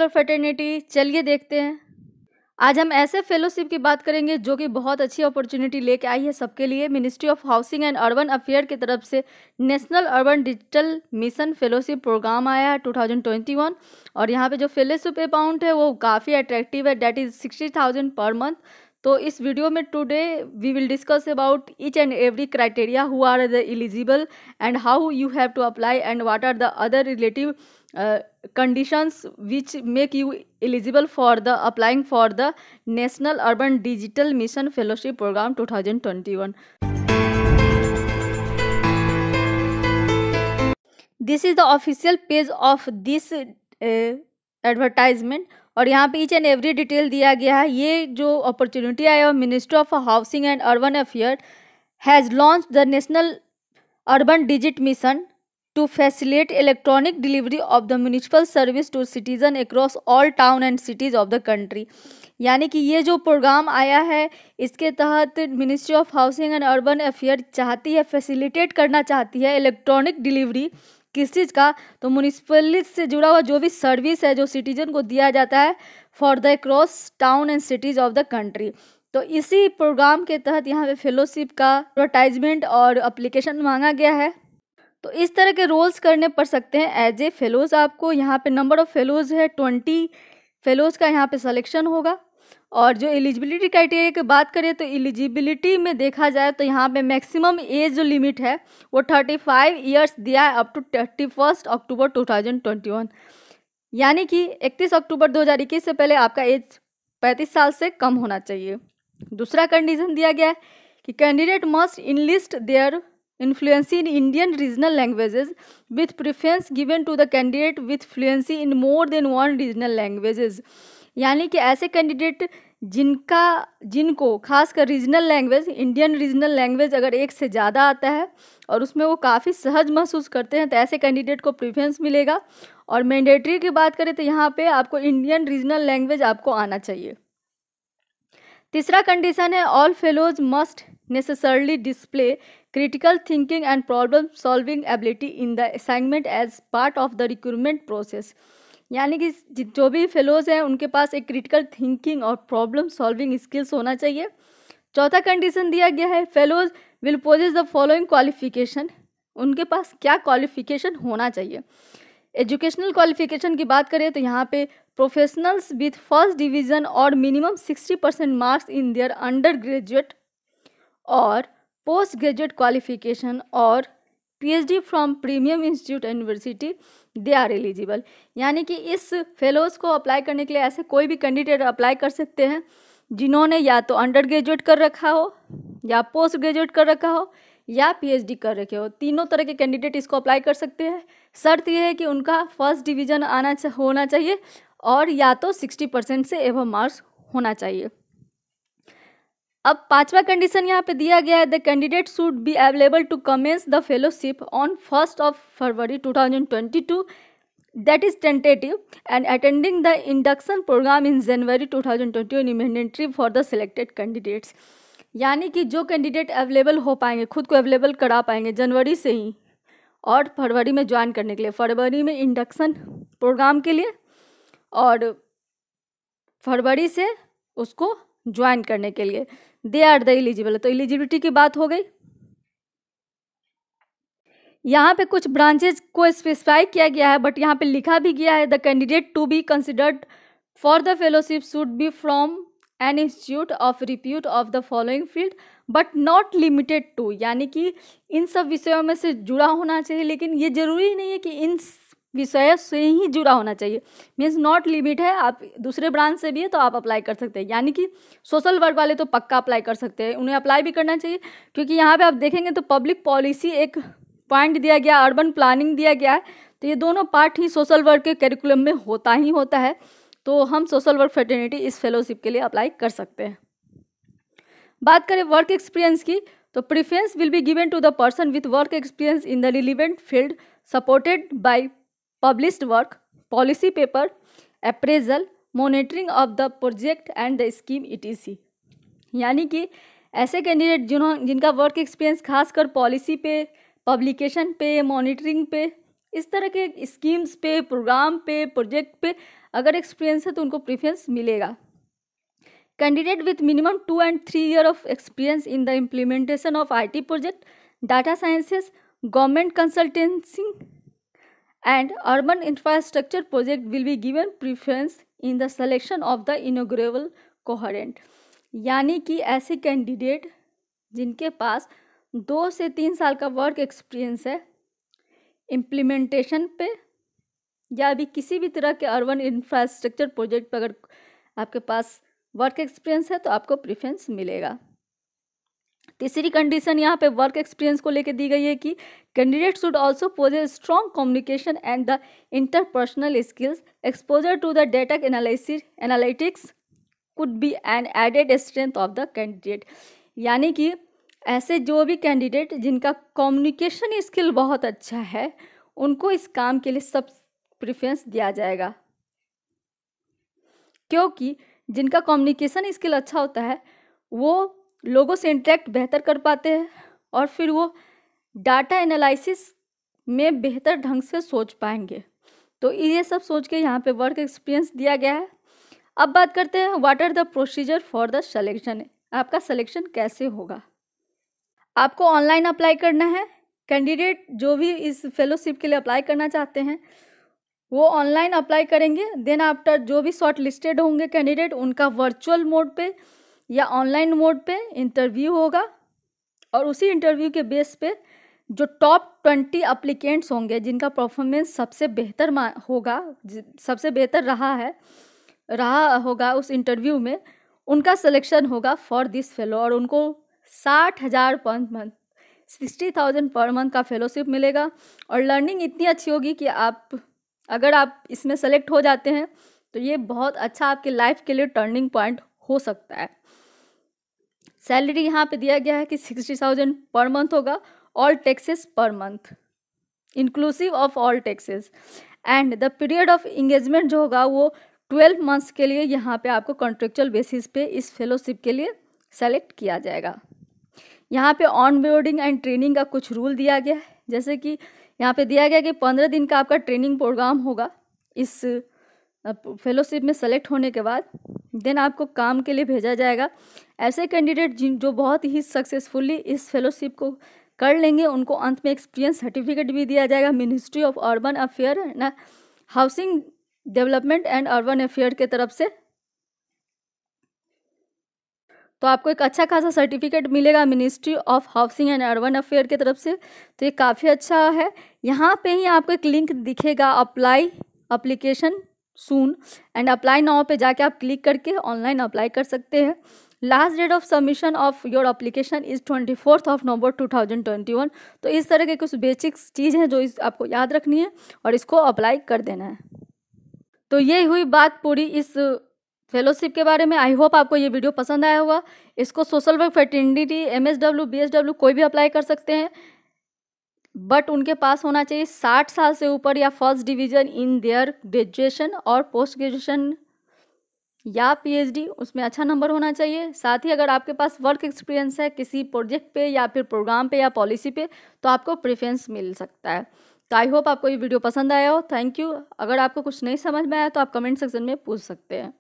Work fraternity, चलिए देखते हैं। आज हम ऐसे फेलोशिप की बात करेंगे जो कि बहुत अच्छी अपॉर्चुनिटी लेके आई है सबके लिए। Ministry of housing and urban affair की तरफ से national urban digital mission fellowship program आया है 2021 और यहाँ पे जो फेलोशिप अमाउंट है वो काफ़ी अट्रैक्टिव है, डैट इज़ 60,000 पर मंथ। तो इस वीडियो में today we will discuss about each and every criteria who are the eligible and how you have to apply and what are the other relative conditions which make you eligible for the applying for the National Urban Digital Mission Fellowship Program 2021. This is the official page of this advertisement और यहाँ पे each and every detail दिया गया है। ये जो opportunity आया ministry of housing and urban affair has launch the national urban digit mission to facilitate electronic delivery of the municipal service to citizen across all town and cities of the country। यानी कि ये जो programme आया है इसके तहत ministry of housing and urban affair चाहती है, फैसिलिटेट करना चाहती है इलेक्ट्रॉनिक डिलीवरी किस चीज़ का, तो म्यूनिसिपलिटी से जुड़ा हुआ जो भी सर्विस है जो सिटीजन को दिया जाता है for the across town and cities of the country. तो इसी प्रोग्राम के तहत यहाँ पे फेलोशिप का एडवर्टाइजमेंट और अप्लीकेशन मांगा गया है। तो इस तरह के रोल्स करने पड़ सकते हैं एज ए फेलोज़। आपको यहाँ पे नंबर ऑफ़ फेलोज़ है 20 फेलोज़ का यहाँ पे सिलेक्शन होगा। और जो एलिजिबिलिटी क्राइटेरिया की बात करें तो एलिजिबिलिटी में देखा जाए तो यहाँ पे मैक्सिमम एज जो लिमिट है वो 35 ईयर्स दिया है अप टू 31 अक्टूबर 2021। यानी कि 31 अक्टूबर 2021 से पहले आपका एज 35 साल से कम होना चाहिए। दूसरा कंडीशन दिया गया है कि candidate must enlist their influency in Indian regional languages with preference given to the candidate with fluency in more than one regional languages। यानी कि ऐसे कैंडिडेट जिनको खासकर regional language, Indian regional language अगर एक से ज़्यादा आता है और उसमें वो काफ़ी सहज महसूस करते हैं तो ऐसे कैंडिडेट को प्रेफरेंस मिलेगा। और मैंडेटरी की बात करें तो यहाँ पे आपको इंडियन रीजनल लैंग्वेज आपको आना चाहिए। तीसरा कंडीशन है all fellows must necessarily display critical thinking and problem solving ability in the assignment as part of the recruitment process। यानी कि जो भी फेलोज हैं उनके पास एक क्रिटिकल थिंकिंग और प्रॉब्लम सॉल्विंग स्किल्स होना चाहिए। चौथा कंडीशन दिया गया है fellows will possess the following qualification. उनके पास क्या क्वालिफिकेशन होना चाहिए। एजुकेशनल क्वालिफिकेशन की बात करें तो यहाँ पे प्रोफेशनल्स विथ फर्स्ट डिवीज़न और minimum 60% marks in their under graduate और पोस्ट ग्रेजुएट क्वालिफिकेशन और PhD from premium institute university they are eligible. यानी कि इस फेलोज़ को अप्लाई करने के लिए ऐसे कोई भी कैंडिडेट अप्लाई कर सकते हैं जिन्होंने या तो अंडर ग्रेजुएट कर रखा हो या पोस्ट ग्रेजुएट कर रखा हो या पीएचडी कर रखे हो। तीनों तरह के कैंडिडेट इसको अप्लाई कर सकते हैं। शर्त यह है कि उनका फर्स्ट डिवीज़न होना चाहिए और या तो 60% से एबव मार्क्स होना चाहिए। अब पांचवा कंडीशन यहाँ पे दिया गया है the candidate should be available to commence the fellowship on 1 February 2022 that is tentative and attending the induction program in January 2021 mandatory for the selected candidates. यानी कि जो कैंडिडेट अवेलेबल हो पाएंगे, खुद को अवेलेबल करा पाएंगे जनवरी से ही और फरवरी में ज्वाइन करने के लिए, फरवरी में इंडक्शन प्रोग्राम के लिए और फरवरी से उसको ज्वाइन करने के लिए दे आर द एलिजिबल। तो एलिजिबिलिटी की बात हो गई। यहाँ पे कुछ ब्रांचेज को स्पेसिफाई किया गया है बट यहाँ पे लिखा भी गया है the candidate to be considered for the fellowship should be from an institute of repute of the following field but not limited to. यानी कि इन सब विषयों में से जुड़ा होना चाहिए, लेकिन ये जरूरी नहीं है कि इन विषय से ही जुड़ा होना चाहिए। मीन्स नॉट लिमिट है, आप दूसरे ब्रांच से भी है तो आप अप्लाई कर सकते हैं। यानी कि सोशल वर्क वाले तो पक्का अप्लाई कर सकते हैं, उन्हें अप्लाई भी करना चाहिए क्योंकि यहाँ पे आप देखेंगे तो पब्लिक पॉलिसी एक पॉइंट दिया गया, अर्बन प्लानिंग दिया गया है, तो ये दोनों पार्ट ही सोशल वर्क के करिकुलम में होता ही होता है। तो हम सोशल वर्क फ्रेटर्निटी इस फेलोशिप के लिए अप्लाई कर सकते हैं। बात करें वर्क एक्सपीरियंस की तो preference will be given to the person with work experience in the relevant field supported by published work, policy paper, appraisal, monitoring of the project and the scheme etc। यानी कि ऐसे candidate जिनका work experience खासकर policy पे, publication पे, monitoring पे, इस तरह के स्कीम्स पे, प्रोग्राम पे, प्रोजेक्ट पे अगर एक्सपीरियंस है तो उनको प्रेफरेंस मिलेगा। Candidate with minimum 2 and 3 year of experience in the implementation of IT project, data sciences, government consultancy and urban infrastructure project will be given preference in the selection of the inaugural cohort। यानी कि ऐसे candidate जिनके पास 2 से 3 साल का work experience है implementation पे या भी किसी भी तरह के अर्बन इंफ्रास्ट्रक्चर प्रोजेक्ट पर, अगर आपके पास वर्क एक्सपीरियंस है तो आपको प्रेफरेंस मिलेगा। तीसरी कंडीशन यहाँ पे वर्क एक्सपीरियंस को लेकर दी गई है कि candidate should also possess strong communication and the interpersonal skills, exposure to the data analytics could be an added strength of the candidate. यानी कि ऐसे जो भी कैंडिडेट जिनका कम्युनिकेशन स्किल बहुत अच्छा है उनको इस काम के लिए सब प्रेफरेंस दिया जाएगा, क्योंकि जिनका कम्युनिकेशन स्किल अच्छा होता है वो लोगों से इंटरेक्ट बेहतर कर पाते हैं और फिर वो डाटा एनालिसिस में बेहतर ढंग से सोच पाएंगे। तो ये सब सोच के यहाँ पे वर्क एक्सपीरियंस दिया गया है। अब बात करते हैं what are the procedure for the selection. आपका सिलेक्शन कैसे होगा? आपको ऑनलाइन अप्लाई करना है। कैंडिडेट जो भी इस फेलोशिप के लिए अप्लाई करना चाहते हैं वो ऑनलाइन अप्लाई करेंगे। देन आफ्टर जो भी शॉर्ट लिस्टेड होंगे कैंडिडेट उनका वर्चुअल मोड पे या ऑनलाइन मोड पे इंटरव्यू होगा और उसी इंटरव्यू के बेस पे जो टॉप 20 अप्लीकेंट्स होंगे जिनका परफॉर्मेंस सबसे बेहतर होगा, सबसे बेहतर रहा होगा उस इंटरव्यू में, उनका सिलेक्शन होगा फॉर दिस फेलो और उनको 60,000 पर मंथ 60,000 पर मंथ का फेलोशिप मिलेगा। और लर्निंग इतनी अच्छी होगी कि अगर आप इसमें सेलेक्ट हो जाते हैं तो ये बहुत अच्छा आपके लाइफ के लिए टर्निंग पॉइंट हो सकता है। सैलरी यहाँ पे दिया गया है कि 60,000 पर मंथ होगा, all taxes per month inclusive of all taxes, and the period of engagement जो होगा वो 12 मंथ्स के लिए यहाँ पे आपको कॉन्ट्रेक्चुअल बेसिस पे इस फेलोशिप के लिए सेलेक्ट किया जाएगा। यहाँ पे ऑन बोर्डिंग एंड ट्रेनिंग का कुछ रूल दिया गया है, जैसे कि यहाँ पे दिया गया कि 15 दिन का आपका ट्रेनिंग प्रोग्राम होगा इस फेलोशिप में सेलेक्ट होने के बाद। देन आपको काम के लिए भेजा जाएगा। ऐसे कैंडिडेट जो बहुत ही सक्सेसफुली इस फेलोशिप को कर लेंगे उनको अंत में एक्सपीरियंस सर्टिफिकेट भी दिया जाएगा मिनिस्ट्री ऑफ अर्बन अफेयर ना housing development and urban affair के तरफ से। तो आपको एक अच्छा खासा सर्टिफिकेट मिलेगा ministry of housing and urban affair की तरफ से, तो ये काफ़ी अच्छा है। यहाँ पे ही आपको एक लिंक दिखेगा apply application soon and apply now पे जाके आप क्लिक करके ऑनलाइन अप्लाई कर सकते हैं। Last date of submission of your application is 24 November 2021। तो इस तरह के कुछ बेसिक्स चीज़ हैं जो आपको याद रखनी है और इसको अप्लाई कर देना है। तो ये हुई बात पूरी इस फेलोशिप के बारे में। आई होप आपको ये वीडियो पसंद आया होगा। इसको social work fraternity MSW BSW कोई भी अप्लाई कर सकते हैं, बट उनके पास होना चाहिए 60 साल से ऊपर या first division in their graduation और पोस्ट ग्रेजुएशन या PhD, उसमें अच्छा नंबर होना चाहिए। साथ ही अगर आपके पास वर्क एक्सपीरियंस है किसी प्रोजेक्ट पे या फिर प्रोग्राम पे या पॉलिसी पे तो आपको प्रेफरेंस मिल सकता है। तो आई होप आपको ये वीडियो पसंद आया हो। Thank you. अगर आपको कुछ नहीं समझ में आया तो आप कमेंट सेक्शन में पूछ सकते हैं।